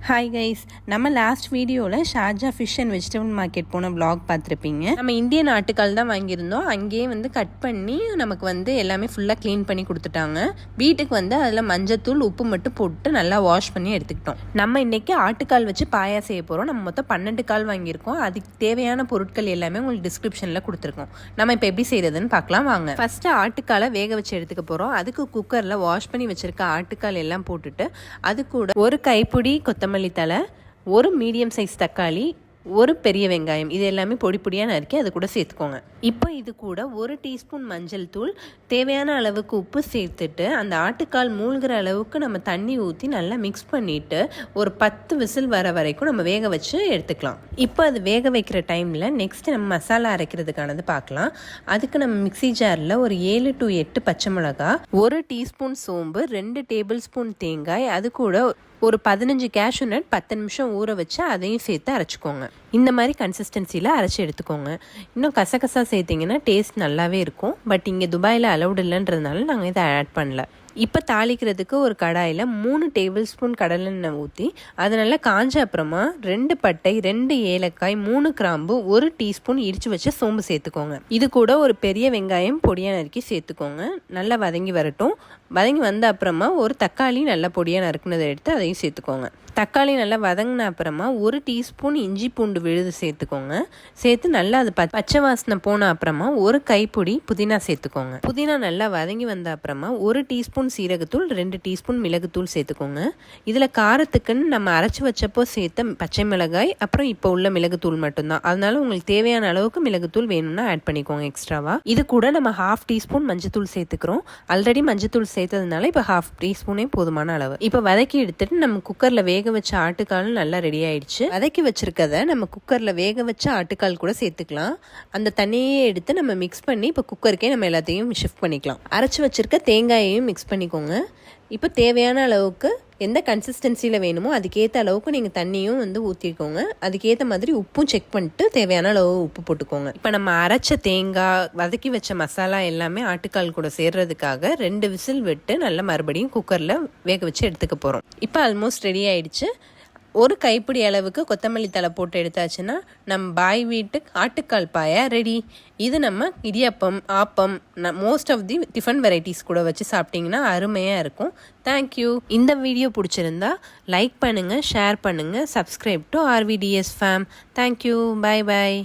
Hi guys, நம்ம last வீடியோவில் Sharjah fish and vegetable market போன vlog பார்த்துருப்பீங்க. நம்ம இந்தியன் ஆட்டுக்கால் தான் வாங்கியிருந்தோம். அங்கேயே கட் பண்ணி நமக்கு எல்லாமே ஃபுல்லாக க்ளீன் பண்ணி கொடுத்துட்டாங்க. வீட்டுக்கு அதில் மஞ்சத்தூள் உப்பு மட்டும் போட்டு நல்லா வாஷ் பண்ணி எடுத்துக்கிட்டோம். நம்ம இன்றைக்கி ஆட்டுக்கால் வச்சு பாயா செய்ய போகிறோம். நம்ம மொத்தம் 12 கால் வாங்கியிருக்கோம். அதுக்கு தேவையான பொருட்கள் எல்லாமே உங்களுக்கு டிஸ்கிரிப்ஷனில் கொடுத்துருக்கோம். நம்ம இப்போ எப்படி செய்கிறதுன்னு பார்க்கலாம் வாங்க. ஃபஸ்ட்டு ஆட்டுக்காலை வேக வச்சு எடுத்துக்க போகிறோம். அதுக்கு குக்கரில் வாஷ் பண்ணி வச்சுருக்க ஆட்டுக்கால் எல்லாம் போட்டுட்டு அது கூட ஒரு கைப்பிடி கொத்தமல்லி தலை, ஒரு மீடியம் சைஸ் தக்காளி, ஒரு பெரிய வெங்காயம், இது எல்லாமே பொடி பொடியாக நறுக்கி அது கூட சேர்த்துக்கோங்க. இப்போ இது கூட 1 டீஸ்பூன் மஞ்சள் தூள், தேவையான அளவுக்கு உப்பு சேர்த்துட்டு அந்த ஆட்டுக்கால் மூழ்கிற அளவுக்கு நம்ம தண்ணி ஊற்றி நல்லா மிக்ஸ் பண்ணிவிட்டு ஒரு 10 விசில் வர வரைக்கும் நம்ம வேக வச்சு எடுத்துக்கலாம். இப்போ அது வேக வைக்கிற டைமில் நெக்ஸ்ட் நம்ம மசாலா அரைக்கிறதுக்கானது பார்க்கலாம். அதுக்கு நம்ம மிக்ஸி ஜாரில் ஒரு 7 to 8 பச்சை மிளகா, 1 டீஸ்பூன் சோம்பு, 2 டேபிள் ஸ்பூன் தேங்காய், அது கூட ஒரு 15 கேஷ்யூ நட் 10 நிமிஷம் ஊற வச்சு அதையும் சேர்த்து அரைச்சிக்கோங்க. இந்த மாதிரி கன்சிஸ்டன்சியில் அரைச்சி எடுத்துக்கோங்க. இன்னும் கசகசா சேர்த்திங்கன்னா டேஸ்ட் நல்லாவே இருக்கும். பட் இங்கே துபாயில் அலௌட் இல்லைன்றதுனால நாங்கள் இதை ஆட் பண்ணல. இப்போ தாளிக்கிறதுக்கு ஒரு கடாயில் 3 டேபிள் ஸ்பூன் கடலெண்ணெய் ஊற்றி அது நல்லா காஞ்ச அப்புறமா 2 பட்டை, 2 ஏலக்காய், 3 கிராம்பு, 1 டீஸ்பூன் இடித்து வச்சு சோம்பு சேர்த்துக்கோங்க. இது கூட ஒரு பெரிய வெங்காயம் பொடியாக நறுக்கி சேர்த்துக்கோங்க. நல்லா வதங்கி வரட்டும். வதங்கி வந்த அப்புறமா ஒரு தக்காளி நல்லா பொடியாக நறுக்குனதை எடுத்து அதையும் சேர்த்துக்கோங்க. தக்காளி நல்லா வதங்கின அப்புறமா 1 டீஸ்பூன் இஞ்சி பூண்டு விழுது சேர்த்துக்கோங்க. சேர்த்து நல்லா அது பச்சை வாசனை போன அப்புறமா ஒரு கைப்பிடி புதினா சேர்த்துக்கோங்க. புதினா நல்லா வதங்கி வந்த அப்புறமா 1 டீஸ்பூன் சீரகத்தூள், 2 டீஸ்பூன் மிளகுத்தூள் சேர்த்துக்கோங்க. இதில் காரத்துக்குன்னு நம்ம அரைச்சி வச்சப்போ சேர்த்த பச்சை மிளகாய், அப்புறம் இப்போ உள்ள மிளகுத்தூள் மட்டும்தான். அதனால உங்களுக்கு தேவையான அளவுக்கு மிளகுத்தூள் வேணும்னா ஆட் பண்ணிக்கோங்க எக்ஸ்ட்ராவா. இது கூட நம்ம 1/2 டீஸ்பூன் மஞ்சத்தூள் சேர்த்துக்கிறோம். ஆல்ரெடி மஞ்சத்தூள் சேர்த்ததுனால இப்போ 1/2 டீஸ்பூனே போதுமான அளவு. இப்போ வதக்கி எடுத்துட்டு நம்ம குக்கரில் வேக வச்ச ஆட்டுக்கால் நல்லா ரெடி ஆயிடுச்சு. வதக்கி வச்சிருக்கத நம்ம குக்கர்ல வேக வச்ச ஆட்டுக்கால் கூட சேர்த்துக்கலாம். அந்த தண்ணியே எடுத்து நம்ம மிக்ஸ் பண்ணி இப்போ குக்கருக்கே நம்ம எல்லாத்தையும் ஷிஃப்ட் பண்ணிக்கலாம். அரைச்சி வச்சிருக்க தேங்காயையும் மிக்ஸ் பண்ணிக்கோங்க. இப்போ தேவையான அளவுக்கு எந்த கன்சிஸ்டன்சியில் வேணுமோ அதுக்கேற்ற அளவுக்கு நீங்கள் தண்ணியும் ஊற்றிக்கோங்க. அதுக்கேற்ற மாதிரி உப்பும் செக் பண்ணிட்டு தேவையான அளவு உப்பு போட்டுக்கோங்க. இப்போ நம்ம அரைச்ச தேங்காய், வதக்கி வச்ச மசாலா எல்லாமே ஆட்டுக்கால் கூட சேர்றதுக்காக 2 விசில் விட்டு நல்லா மறுபடியும் குக்கரில் வேக வச்சு எடுத்துக்க போகிறோம். இப்போ ஆல்மோஸ்ட் ரெடி ஆயிடுச்சு. ஒரு கைப்பிடி அளவுக்கு கொத்தமல்லி தலை போட்டு எடுத்தாச்சுன்னா நம்ம பாய் வீட்டு ஆட்டுக்கால் பாயா ரெடி. இது நம்ம idiyappam, appam, most of the tiffin varieties கூட வச்சு சாப்பிட்டிங்கன்னா அருமையாக இருக்கும். தேங்க்யூ. இந்த வீடியோ பிடிச்சிருந்தா லைக் பண்ணுங்கள், ஷேர் பண்ணுங்கள், subscribe to RVDS fame. Thank you. Bye bye.